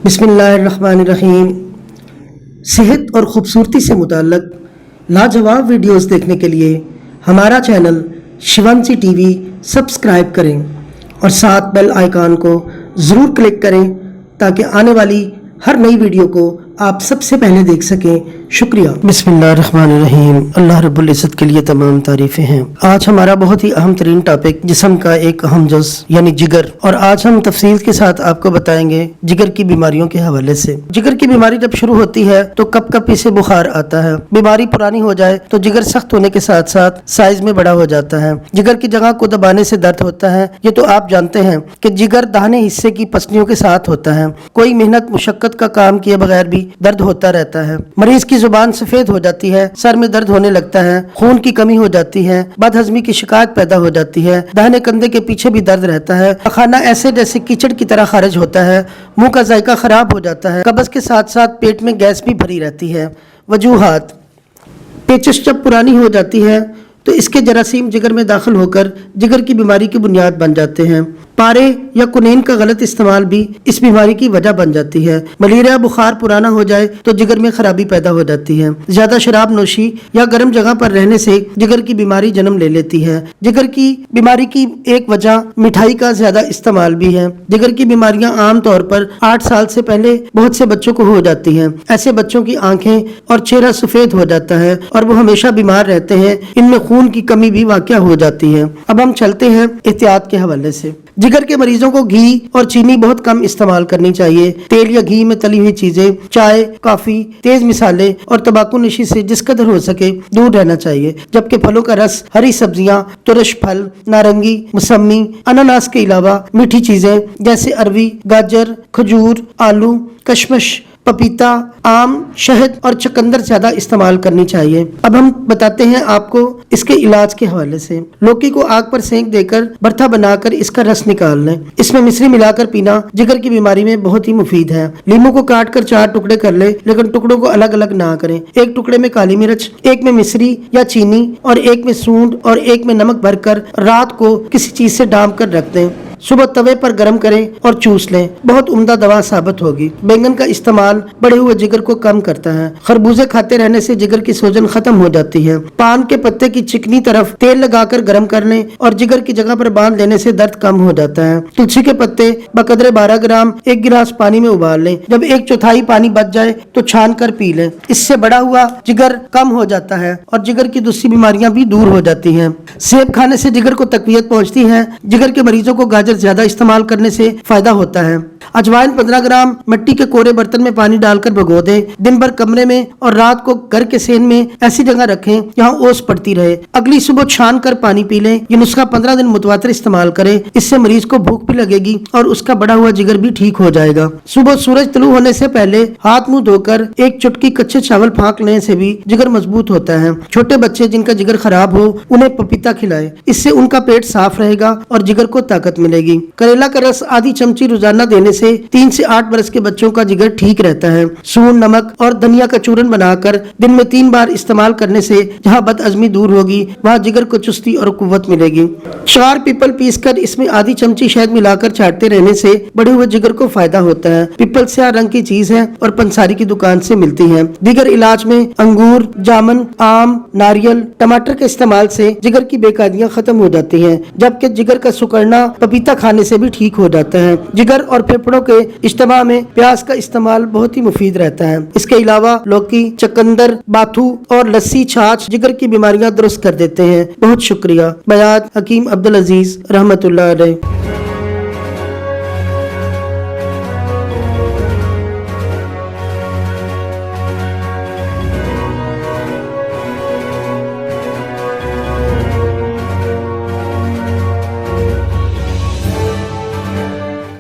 बिस्मिल्लाहिर्रहमानिर्रहीम। सेहत और ख़ूबसूरती से मुताल्लिक़ लाजवाब वीडियोस देखने के लिए हमारा चैनल शिवांशी टीवी सब्सक्राइब करें और साथ बेल आइकॉन को ज़रूर क्लिक करें ताकि आने वाली हर नई वीडियो को आप सबसे पहले देख सकें। शुक्रिया। बिस्मिल्लाहिर्रहमानिर्रहीम। अल्लाह रब्बुल इज़्ज़त के लिए तमाम तारीफ़ें हैं। आज हमारा बहुत ही अहम तरीन टॉपिक जिस्म का एक अहम जुज़ यानी जिगर, और आज हम तफसील के साथ आपको बताएंगे जिगर की बीमारियों के हवाले से। जिगर की बीमारी जब शुरू होती है तो कप कपी से बुखार आता है। बीमारी पुरानी हो जाए तो जिगर सख्त होने के साथ साथ साइज में बड़ा हो जाता है। जिगर की जगह को दबाने से दर्द होता है। ये तो आप जानते हैं कि जिगर दाहिने हिस्से की पसलियों के साथ होता है। कोई मेहनत मुशक्कत का काम किए बगैर भी दर्द होता रहता है। मरीज की जुबान सफेद हो जाती है, सर में दर्द होने लगता है, खून की कमी हो जाती है, बदहजमी की शिकायत पैदा हो जाती है, दाहिने कंधे के पीछे भी दर्द रहता है, खाना ऐसे जैसे कीचड़ की तरह खारिज होता है, मुंह का जायका खराब हो जाता है, कब्ज के साथ साथ पेट में गैस भी भरी रहती है। वजूहात: पेचिश जब पुरानी हो जाती है तो इसके जरासीम जिगर में दाखिल होकर जिगर की बीमारी की बुनियाद बन जाते हैं। पारे या कुनैन का गलत इस्तेमाल भी इस बीमारी की वजह बन जाती है। मलेरिया बुखार पुराना हो जाए तो जिगर में खराबी पैदा हो जाती है। ज्यादा शराब नोशी या गर्म जगह पर रहने से जिगर की बीमारी जन्म ले लेती है। जिगर की बीमारी की एक वजह मिठाई का ज्यादा इस्तेमाल भी है। जिगर की बीमारियां आम तौर पर 8 साल से पहले बहुत से बच्चों को हो जाती हैं। ऐसे बच्चों की आंखें और चेहरा सफेद हो जाता है और वो हमेशा बीमार रहते हैं। इनमें खून की कमी भी वाक़या हो जाती है। अब हम चलते हैं एहतियात के हवाले से। जिगर के मरीजों को घी और चीनी बहुत कम इस्तेमाल करनी चाहिए। तेल या घी में तली हुई चीजें, चाय, कॉफी, तेज मिसाले और तंबाकू नशी से जिस कदर हो सके दूर रहना चाहिए। जबकि फलों का रस, हरी सब्जियां, तुरश फल, नारंगी, मौसमी, अनानास के अलावा मीठी चीजें जैसे अरवी, गाजर, खजूर, आलू, कशमश, पपीता, आम, शहद और चुकंदर ज्यादा इस्तेमाल करनी चाहिए। अब हम बताते हैं आपको इसके इलाज के हवाले से। लौकी को आग पर सेंक देकर भरता बनाकर इसका रस निकाल लें। इसमें मिश्री मिलाकर पीना जिगर की बीमारी में बहुत ही मुफीद है। लीमू को काट कर 4 टुकड़े कर ले, लेकिन टुकड़ों को अलग अलग ना करें। एक टुकड़े में काली मिर्च, एक में मिश्री या चीनी और एक में सूंड और एक में नमक भरकर रात को किसी चीज से ढांप कर रख दें। सुबह तवे पर गर्म करें और चूस लें। बहुत उम्दा दवा साबित होगी। बैंगन का इस्तेमाल बढ़े हुए जिगर को कम करता है। खरबूजे खाते रहने से जिगर की सूजन खत्म हो जाती है। पान के पत्ते की चिकनी तरफ तेल लगाकर गर्म कर लें और जिगर की जगह पर बांध लेने से दर्द कम हो जाता है। तुलसी के पत्ते बकदरे 12 ग्राम 1 गिलास पानी में उबाल लें। जब 1/4 पानी बच जाए तो छान कर पी लें। इससे बड़ा हुआ जिगर कम हो जाता है और जिगर की दूसरी बीमारियां भी दूर हो जाती हैं। सेब खाने से जिगर को तकवीयत पहुंचती है। जिगर के मरीजों को गाजर ज्यादा इस्तेमाल करने से फायदा होता है। अजवाइन 15 ग्राम मिट्टी के कोरे बर्तन में पानी डालकर भिगो दें। दिन भर कमरे में और रात को घर के सेन में ऐसी जगह रखें जहां ओस पड़ती रहे। अगली सुबह छान कर पानी पी लें। ये नुस्खा 15 दिन मुतवातिर इस्तेमाल करें। इससे मरीज को भूख भी लगेगी और उसका बढ़ा हुआ जिगर भी ठीक हो जाएगा। सुबह सूरज तुलू होने से पहले हाथ मुंह धोकर 1 चुटकी कच्चे चावल फाँक लेने से भी जिगर मजबूत होता है। छोटे बच्चे जिनका जिगर खराब हो उन्हें पपीता खिलाएं। इससे उनका पेट साफ रहेगा और जिगर को ताकत मिलेगी। करेला का रस आधी चमची रोजाना देने से 3 से 8 बरस के बच्चों का जिगर ठीक रहता है। सूंड, नमक और धनिया का चूरन बनाकर दिन में 3 बार इस्तेमाल करने से जहां बदअज़मी दूर होगी वहां जिगर को चुस्ती और कुव्वत मिलेगी। 4 पीपल पीसकर इसमें आधी चमची शहद मिलाकर चाटते रहने से बढ़े हुए जिगर को फायदा होता है। पीपल स्याह रंग की चीज है और पंसारी की दुकान से मिलती है। दिगर इलाज में अंगूर, जामुन, आम, नारियल, टमाटर के इस्तेमाल से जिगर की बेकायदियां खत्म हो जाती हैं। जबकि जिगर का सुकड़ना पपीता खाने से भी ठीक हो जाता है। जिगर और फेफड़ों के इज्तिमा में प्याज का इस्तेमाल बहुत ही मुफीद रहता है। इसके अलावा लौकी, चुकंदर, बाथू और लस्सी, छाछ जिगर की बीमारियां दुरुस्त कर देते हैं। बहुत शुक्रिया। बयात हकीम अब्दुल अजीज रहमतुल्लाह अलैह।